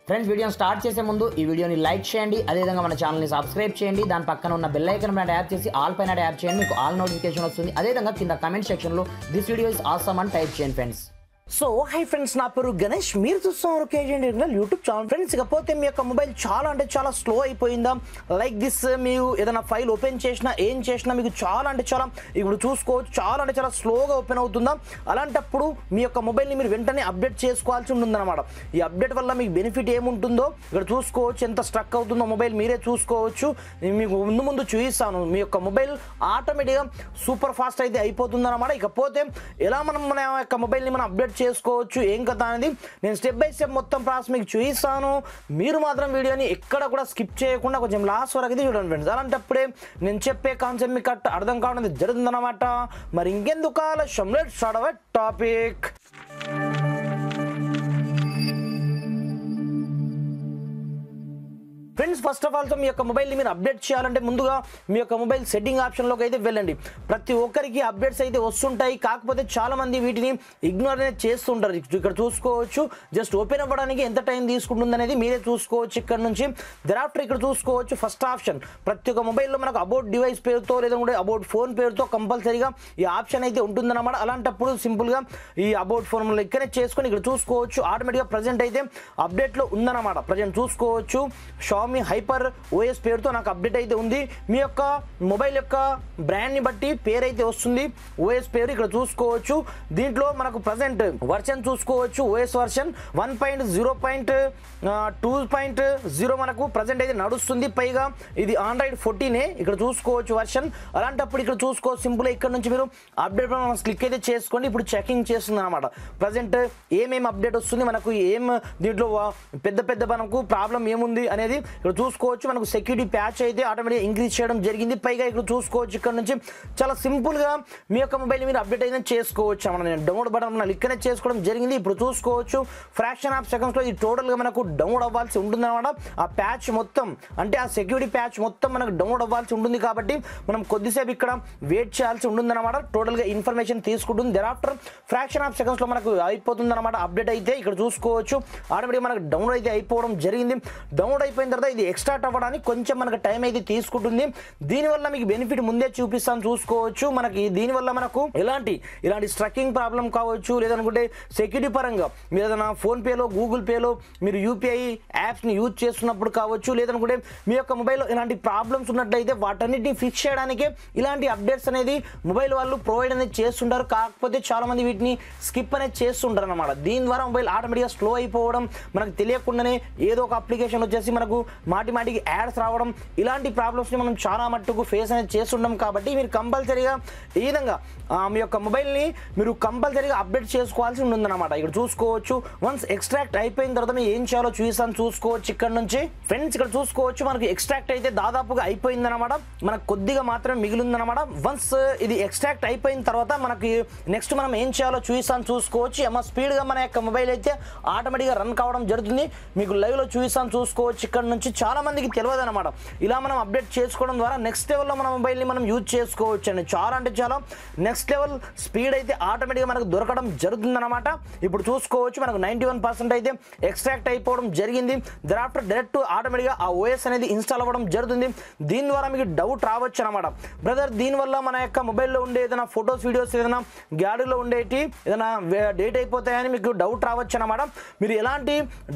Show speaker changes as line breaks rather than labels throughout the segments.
Friends వీడియోని start చేసే ముందు ఈ వీడియోని లైక్ చేయండి, అదేవిధంగా మన ఛానల్ని సబ్స్క్రైబ్ చేయండి. దాని పక్కన ఉన్న బెల్ ఐకాన్ పైన ట్యాప్ చేసి ఆల్ పైన ట్యాప్ చేయండి, మీకు ఆల్ నోటిఫికేషన్ వస్తుంది. అదేవిధంగా కింద కమెంట్ సెక్షన్లో దిస్ వీడియో ఇస్ ఆసమ్ అని టైప్ చేయండి ఫ్రెండ్స్.
సో హై ఫ్రెండ్స్, నా పేరు గణేష్, మీరు చూస్తున్నారు కేజీ యూట్యూబ్ ఛానల్. ఫ్రెండ్స్, ఇకపోతే మీ యొక్క మొబైల్ చాలా అంటే చాలా స్లో అయిపోయిందా? లైక్ దిస్, మీరు ఏదైనా ఫైల్ ఓపెన్ చేసినా ఏం చేసినా మీకు చాలా అంటే చాలా ఇప్పుడు చూసుకోవచ్చు, చాలా అంటే చాలా స్లోగా ఓపెన్ అవుతుందా? అలాంటప్పుడు మీ యొక్క మొబైల్ని మీరు వెంటనే అప్డేట్ చేసుకోవాల్సి ఉంటుందన్నమాట. ఈ అప్డేట్ వల్ల మీకు బెనిఫిట్ ఏముంటుందో ఇక్కడ చూసుకోవచ్చు, ఎంత స్ట్రక్ అవుతుందో మొబైల్ మీరే చూసుకోవచ్చు. నేను మీకు ముందు చూపిస్తాను. మీ యొక్క మొబైల్ ఆటోమేటిక్గా సూపర్ ఫాస్ట్ అయితే అయిపోతుందన్నమాట. ఇకపోతే ఎలా మన యొక్క మొబైల్ని మనం అప్డేట్ చేసుకోవచ్చు ఏం కదా అనేది నేను స్టెప్ బై స్టెప్ మొత్తం ప్రాసెస్ మీకు చూపిస్తాను. మీరు మాత్రం వీడియోని ఎక్కడ కూడా స్కిప్ చేయకుండా కొంచెం లాస్ట్ వరకు అయితే చూడండి ఫ్రెండ్స్. అలాంటప్పుడే నేను చెప్పే కాన్సెప్ట్ మీకు అర్థం కావడం జరుగుతుందన్నమాట. మరి ఇంకెందుకు ఆలస్యం, let's start our topic. Friends, first of all మీ యొక్క మొబైల్ని మీరు అప్డేట్ చేయాలంటే ముందుగా మీ యొక్క మొబైల్ సెట్టింగ్ ఆప్షన్లోకి అయితే వెళ్ళండి. ప్రతి ఒక్కరికి అప్డేట్స్ అయితే వస్తుంటాయి, కాకపోతే చాలామంది వీటిని ఇగ్నోర్ అనేది చేస్తుంటారు. ఇక్కడ చూసుకోవచ్చు, జస్ట్ ఓపెన్ అవ్వడానికి ఎంత టైం తీసుకుంటుంది అనేది మీరే చూసుకోవచ్చు. ఇక్కడ నుంచి దెరాఫ్టర్ ఇక్కడ చూసుకోవచ్చు ఫస్ట్ ఆప్షన్. ప్రతి ఒక్క మొబైల్లో మనకు అబౌట్ డివైస్ పేరుతో లేదంటే అబౌట్ ఫోన్ పేరుతో కంపల్సరీగా ఈ ఆప్షన్ అయితే ఉంటుందన్నమాట. అలాంటప్పుడు సింపుల్గా ఈ అబౌట్ ఫోన్ ఇక్కడే చేసుకొని ఇక్కడ చూసుకోవచ్చు, ఆటోమేటిక్గా ప్రజెంట్ అయితే అప్డేట్లో ఉందన్నమాట. ప్రజెంట్ చూసుకోవచ్చు, షామీ హైపర్ ఓఎస్ పేరుతో నాకు అప్డేట్ అయితే ఉంది. మీ యొక్క మొబైల్ యొక్క బ్రాండ్ని బట్టి పేరు అయితే వస్తుంది, ఓఎస్ పేరు ఇక్కడ చూసుకోవచ్చు. దీంట్లో మనకు ప్రజెంట్ వర్షన్ చూసుకోవచ్చు, ఓఎస్ వర్షన్ 1.0.2.0 మనకు ప్రజెంట్ అయితే నడుస్తుంది. పైగా ఇది ఆండ్రాయిడ్ 14 ఇక్కడ చూసుకోవచ్చు వర్షన్. అలాంటప్పుడు ఇక్కడ చూసుకోవచ్చు సింపుల్, ఇక్కడ నుంచి మీరు అప్డేట్ క్లిక్ అయితే చేసుకోండి. ఇప్పుడు చెకింగ్ చేస్తుంది అనమాట. ప్రజెంట్ ఏమేమి అప్డేట్ వస్తుంది, మనకు ఏం దీంట్లో పెద్ద మనకు ప్రాబ్లం ఏముంది అనేది ఇక్కడ చూసుకోవచ్చు. మనకు సెక్యూరిటీ ప్యాచ్ అయితే ఆటోమేటిక్గా ఇంక్రీజ్ చేయడం జరిగింది. పైగా ఇక్కడ చూసుకోవచ్చు, ఇక్కడ నుంచి చాలా సింపుల్గా మీ యొక్క మొబైల్ మీరు అప్డేట్ అయితే చేసుకోవచ్చు అన్నమాట. నేను డౌన్లోడ్ బటన్ ఇక్కడనే చేసుకోవడం జరిగింది. ఇప్పుడు చూసుకోవచ్చు, ఫ్రాక్షన్ ఆఫ్ సెకండ్స్లో ఇది టోటల్గా మనకు డౌన్లోడ్ అవ్వాల్సి ఉంటుందన్నమాట. ఆ ప్యాచ్ మొత్తం అంటే ఆ సెక్యూరిటీ ప్యాచ్ మొత్తం మనకు డౌన్లోడ్ అవ్వాల్సి ఉంటుంది, కాబట్టి మనం కొద్దిసేపు ఇక్కడ వెయిట్ చేయాల్సి ఉంటుందన్నమాట. టోటల్గా ఇన్ఫర్మేషన్ తీసుకుంటుంది. దెరాఫ్టర్ ఫ్రాక్షన్ ఆఫ్ సెకండ్స్లో మనకు అయిపోతుందన్నమాట అప్డేట్ అయితే. ఇక్కడ చూసుకోవచ్చు, ఆటోమేటిక్గా మనకు డౌన్లోడ్ అయితే అయిపోవడం జరిగింది. డౌన్లోడ్ అయిపోయిన తర్వాత ఇది ఎక్స్ట్రాక్ట్ అవ్వడానికి కొంచెం మనకు టైం అయితే తీసుకుంటుంది. దీనివల్ల మీకు బెనిఫిట్ ముందే చూపిస్తాను, చూసుకోవచ్చు. మనకి దీనివల్ల మనకు ఇలాంటి స్ట్రక్కింగ్ ప్రాబ్లం కావచ్చు, లేదనుకుంటే సెక్యూరిటీ పరంగా మీరు ఏదైనా ఫోన్పేలో గూగుల్ పేలో మీరు యూపీఐ యాప్స్ని యూజ్ చేస్తున్నప్పుడు కావచ్చు, లేదనుకుంటే మీ యొక్క మొబైల్లో ఇలాంటి ప్రాబ్లమ్స్ ఉన్నట్లయితే వాటన్నిటిని ఫిక్స్ చేయడానికి ఇలాంటి అప్డేట్స్ అనేది మొబైల్ వాళ్ళు ప్రొవైడ్ అనేది చేస్తుంటారు. కాకపోతే చాలామంది వీటిని స్కిప్ అనేది చేస్తుంటారు అనమాట. దీని ద్వారా మొబైల్ ఆటోమేటిక్గా స్లో అయిపోవడం, మనకు తెలియకుండానే ఏదో ఒక అప్లికేషన్ వచ్చేసి మనకు మాటికి యాడ్స్ రావడం, ఇలాంటి ప్రాబ్లమ్స్ని మనం చాలా మట్టుకు ఫేస్ అనేది చేస్తుంటాం. కాబట్టి మీరు కంపల్సరీగా ఈ విధంగా మీ యొక్క మొబైల్ని మీరు కంపల్సరీగా అప్డేట్ చేసుకోవాల్సి ఉంటుందన్నమాట. ఇక్కడ చూసుకోవచ్చు, వన్స్ ఎక్స్ట్రాక్ట్ అయిపోయిన తర్వాత మీరు ఏం చేయాలో చూసాను, చూసుకోవచ్చు. ఇక్కడ నుంచి ఫ్రెండ్స్ ఇక్కడ చూసుకోవచ్చు, మనకి ఎక్స్ట్రాక్ట్ అయితే దాదాపుగా అయిపోయిందన్నమాట. మనకు కొద్దిగా మాత్రమే మిగిలిందన్నమాట. వన్స్ ఇది ఎక్స్ట్రాక్ట్ అయిపోయిన తర్వాత మనకి నెక్స్ట్ మనం ఏం చేయాలో చూసాను, చూసుకోవచ్చు. ఏమో స్పీడ్గా మన యొక్క మొబైల్ అయితే ఆటోమేటిక్గా రన్ కావడం జరుగుతుంది. మీకు లైవ్లో చూసాను, చూసుకోవచ్చు. ఇక్కడ నుంచి చాలా మందికి తెలియదు అనమాట. ఇలా మనం అప్డేట్ చేసుకోవడం ద్వారా నెక్స్ట్ లెవెల్లో మన మొబైల్ని మనం యూజ్ చేసుకోవచ్చు అండి. చాలా అంటే చాలా నెక్స్ట్ లెవెల్ స్పీడ్ అయితే ఆటోమేటిక్గా మనకు దొరకడం జరుగుతుందన్నమాట. ఇప్పుడు చూసుకోవచ్చు, మనకు 91% అయితే ఎక్స్ట్రాక్ట్ అయిపోవడం జరిగింది. దెరాఫ్టర్ డైరెక్ట్ ఆటోమేటిక్గా ఆ ఓఎస్ అనేది ఇన్స్టాల్ అవ్వడం జరుగుతుంది. దీని ద్వారా మీకు డౌట్ రావచ్చు అనమాట, బ్రదర్ దీనివల్ల మన యొక్క మొబైల్లో ఉండే ఏదైనా ఫొటోస్ వీడియోస్ ఏదైనా గ్యాలరీలో ఉండేటి ఏదైనా డేట్ అయిపోతాయని మీకు డౌట్ రావచ్చు అనమాట. మీరు ఎలాంటి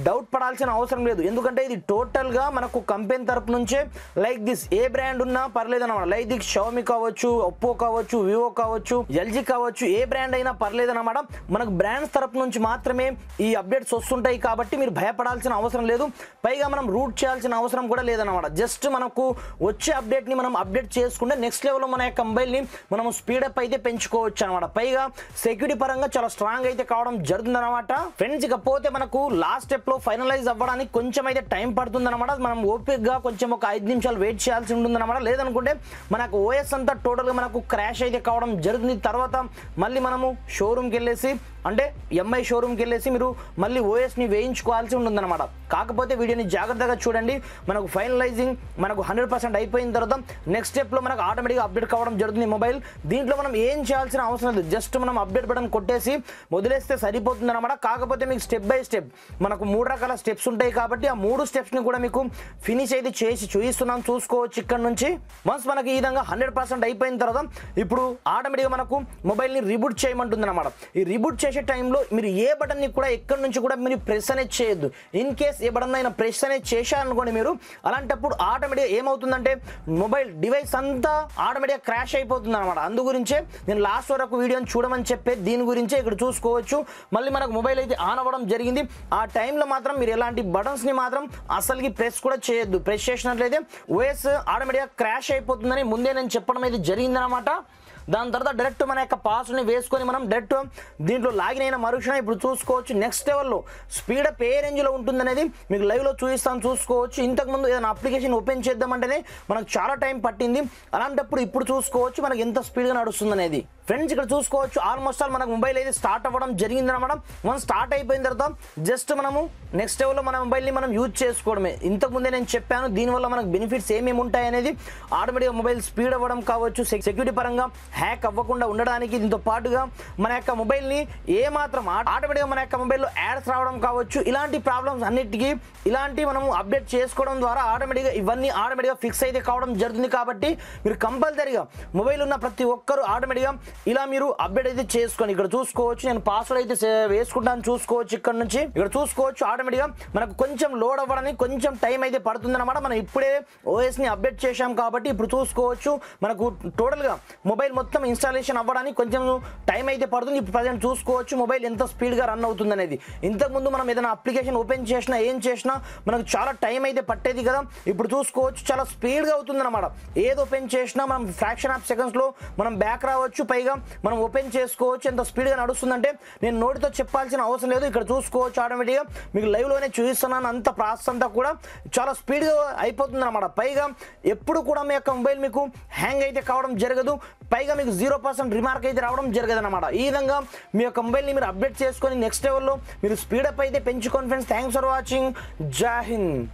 డౌట్ పడాల్సిన అవసరం లేదు, ఎందుకంటే ఇది టోటల్గా మనకు కంపెనీ తరపు నుంచే లైక్ దిస్ ఏ బ్రాండ్ ఉన్నా పర్లేదు అనమాట. లైక్ దిస్ షామీ కావచ్చు, ఒప్పో కావచ్చు, వివో కావచ్చు, ఎల్జీ కావచ్చు, ఏ బ్రాండ్ అయినా పర్లేదు అనమాట. మనకు బ్రాండ్స్ తరపు నుంచి మాత్రమే ఈ అప్డేట్స్ వస్తుంటాయి, కాబట్టి మీరు భయపడాల్సిన అవసరం లేదు. పైగా మనం రూట్ చేయాల్సిన అవసరం కూడా లేదనమాట. జస్ట్ మనకు వచ్చే అప్డేట్ని మనం అప్డేట్ చేసుకుంటే నెక్స్ట్ లెవెల్లో మన యొక్క మొబైల్ని మనం స్పీడప్ అయితే పెంచుకోవచ్చు అనమాట. పైగా సెక్యూరిటీ పరంగా చాలా స్ట్రాంగ్ అయితే కావడం జరుగుతుంది అనమాట. ఫ్రెండ్స్, ఇకపోతే మనకు లాస్ట్ స్టెప్లో ఫైనలైజ్ అవ్వడానికి కొంచెం అయితే టైం పడుతుంది అనమాట. మనం ఓపిక్గా కొంచెం ఒక 5 నిమిషాలు వెయిట్ చేయాల్సి ఉంటుంది అనమాట. లేదనుకుంటే మనకు ఓఎస్ అంతా టోటల్గా మనకు క్రాష్ అయితే కావడం జరుగుతుంది. తర్వాత మళ్ళీ మనము షోరూమ్కి వెళ్ళేసి అంటే ఎంఐ షోరూమ్కి వెళ్ళేసి మీరు మళ్ళీ ఓఎస్ని వేయించుకోవాల్సి ఉంటుందన్నమాట. కాకపోతే వీడియోని జాగ్రత్తగా చూడండి. మనకు ఫైనలైజింగ్ మనకు 100% అయిపోయిన తర్వాత నెక్స్ట్ స్టెప్లో మనకు ఆటోమేటిక్గా అప్డేట్ కావడం జరుగుతుంది మొబైల్. దీంట్లో మనం ఏం చేయాల్సిన అవసరం లేదు, జస్ట్ మనం అప్డేట్ బటన్ కొట్టేసి వదిలేస్తే సరిపోతుంది అనమాట. కాకపోతే మీకు స్టెప్ బై స్టెప్ మనకు 3 రకాల స్టెప్స్ ఉంటాయి కాబట్టి ఆ 3 స్టెప్స్ని కూడా మీకు ఫినిష్ అయితే చేసి చూపిస్తున్నాం, చూసుకోవచ్చు ఇక్కడ నుంచి. వన్స్ మనకి ఈ విధంగా 100% అయిపోయిన తర్వాత ఇప్పుడు ఆటోమేటిక్గా మనకు మొబైల్ని రీబూట్ చేయమంటుంది అనమాట. ఈ రీబూట్ చేసే టైంలో మీరు ఏ బటన్ని కూడా ఎక్కడి నుంచి కూడా మీరు ప్రెస్ అనేది చేయొద్దు. ఇన్ కేస్ ఏ బటన్ అయినా ప్రెస్ అనేది చేశారనుకోండి మీరు, అలాంటప్పుడు ఆటోమేటిక్గా ఏమవుతుందంటే మొబైల్ డివైస్ అంతా ఆటోమేటిక్గా క్రాష్ అయిపోతుంది అనమాట. అందు గురించే నేను లాస్ట్ వరకు వీడియోని చూడమని చెప్పే దీని గురించే ఇక్కడ చూసుకోవచ్చు. మళ్ళీ మనకు మొబైల్ అయితే ఆన్ అవ్వడం జరిగింది. ఆ టైంలో మాత్రం మీరు ఎలాంటి బటన్స్ని మాత్రం అసలుకి ప్రెస్ కూడా చేయొద్దు. ప్రెస్ చేసినట్లయితే ఓఎస్ ఆటోమేటిక్గా క్రాష్ అయిపోతుందని ముందే నేను చెప్పడం అయితే జరిగిందనమాట. దాని తర్వాత డైరెక్ట్ మన యొక్క పాస్వర్డ్ని వేసుకొని మనం డైరెక్ట్ దీంట్లో లాగిన్ అయిన మరుక్షణం ఇప్పుడు చూసుకోవచ్చు నెక్స్ట్ లెవెల్లో స్పీడప్ ఏ రేంజ్లో ఉంటుందనేది మీకు లైవ్లో చూపిస్తాను, చూసుకోవచ్చు. ఇంతకుముందు ఏదైనా అప్లికేషన్ ఓపెన్ చేద్దామంటేనే మనకు చాలా టైం పట్టింది, అలాంటప్పుడు ఇప్పుడు చూసుకోవచ్చు మనకు ఎంత స్పీడ్గా నడుస్తుంది అనేది. ఫ్రెండ్స్ ఇక్కడ చూసుకోవచ్చు ఆల్మోస్ట్ ఆల్ మనకు మొబైల్ అయితే స్టార్ట్ అవ్వడం జరిగిందన్నమాట. మనం స్టార్ట్ అయిపోయిన తర్వాత జస్ట్ మనము నెక్స్ట్ లెవెల్లో మన మొబైల్ని మనం యూజ్ చేసుకోవడమే. ఇంతకుముందే నేను చెప్పాను దీనివల్ల మనకు బెనిఫిట్స్ ఏమేమి ఉంటాయి అనేది. ఆటోమేటిక్గా మొబైల్ స్పీడ్ అవ్వడం కావచ్చు, సెక్యూరిటీ పరంగా హ్యాక్ అవ్వకుండా ఉండడానికి, దీంతో పాటుగా మన యొక్క మొబైల్ని ఏమాత్రం ఆటోమేటిక్గా మన యొక్క మొబైల్లో యాడ్స్ రావడం కావచ్చు, ఇలాంటి ప్రాబ్లమ్స్ అన్నిటికీ ఇలాంటి మనము అప్డేట్ చేసుకోవడం ద్వారా ఆటోమేటిక్గా ఇవన్నీ ఆటోమేటిక్గా ఫిక్స్ అయితే కావడం జరుగుతుంది. కాబట్టి మీరు కంపల్సరీగా మొబైల్ ఉన్న ప్రతి ఒక్కరు ఆటోమేటిక్గా ఇలా మీరు అప్డేట్ అయితే చేసుకోండి. ఇక్కడ చూసుకోవచ్చు నేను పాస్వర్డ్ అయితే వేసుకుంటాను, చూసుకోవచ్చు ఇక్కడ నుంచి. ఇక్కడ చూసుకోవచ్చు ఆటోమేటిక్గా మనకు కొంచెం లోడ్ అవ్వడానికి కొంచెం టైం అయితే పడుతుంది అనమాట. మనం ఇప్పుడే ఓఎస్ని అప్డేట్ చేశాం కాబట్టి ఇప్పుడు చూసుకోవచ్చు మనకు టోటల్గా మొబైల్ మొత్తం ఇన్స్టాలేషన్ అవ్వడానికి కొంచెం టైం అయితే పడుతుంది. ఇప్పుడు ప్రజెంట్ చూసుకోవచ్చు మొబైల్ ఎంత స్పీడ్గా రన్ అవుతుంది అనేది. ఇంతకుముందు మనం ఏదైనా అప్లికేషన్ ఓపెన్ చేసినా ఏం చేసినా మనకు చాలా టైం అయితే పట్టేది కదా, ఇప్పుడు చూసుకోవచ్చు చాలా స్పీడ్గా అవుతుంది అనమాట. ఏది ఓపెన్ చేసినా మనం ఫ్రాక్షన్ ఆఫ్ సెకండ్స్లో మనం బ్యాక్ రావచ్చు, పైగా మనం ఓపెన్ చేసుకోవచ్చు. ఎంత స్పీడ్గా నడుస్తుందంటే నేను నోటితో చెప్పాల్సిన అవసరం లేదు. ఇక్కడ చూసుకోవచ్చు ఆటోమేటిక్గా మీకు లైవ్లోనే చూపిస్తున్నాను. అంత ప్రాసెస్ అంతా కూడా చాలా స్పీడ్గా అయిపోతుంది అనమాట. పైగా ఎప్పుడు కూడా మీ యొక్క మొబైల్ మీకు హ్యాంగ్ అయితే కావడం జరగదు, పైగా మీకు 0% రిమార్క్ అయితే రావడం జరగదు అనమాట. ఈ విధంగా మీ యొక్క మొబైల్ని మీరు అప్డేట్ చేసుకొని నెక్స్ట్ లెవెల్లో మీరు స్పీడప్ అయితే పెంచుకోండి ఫ్రెండ్స్. Thanks for watching. జై హింద్.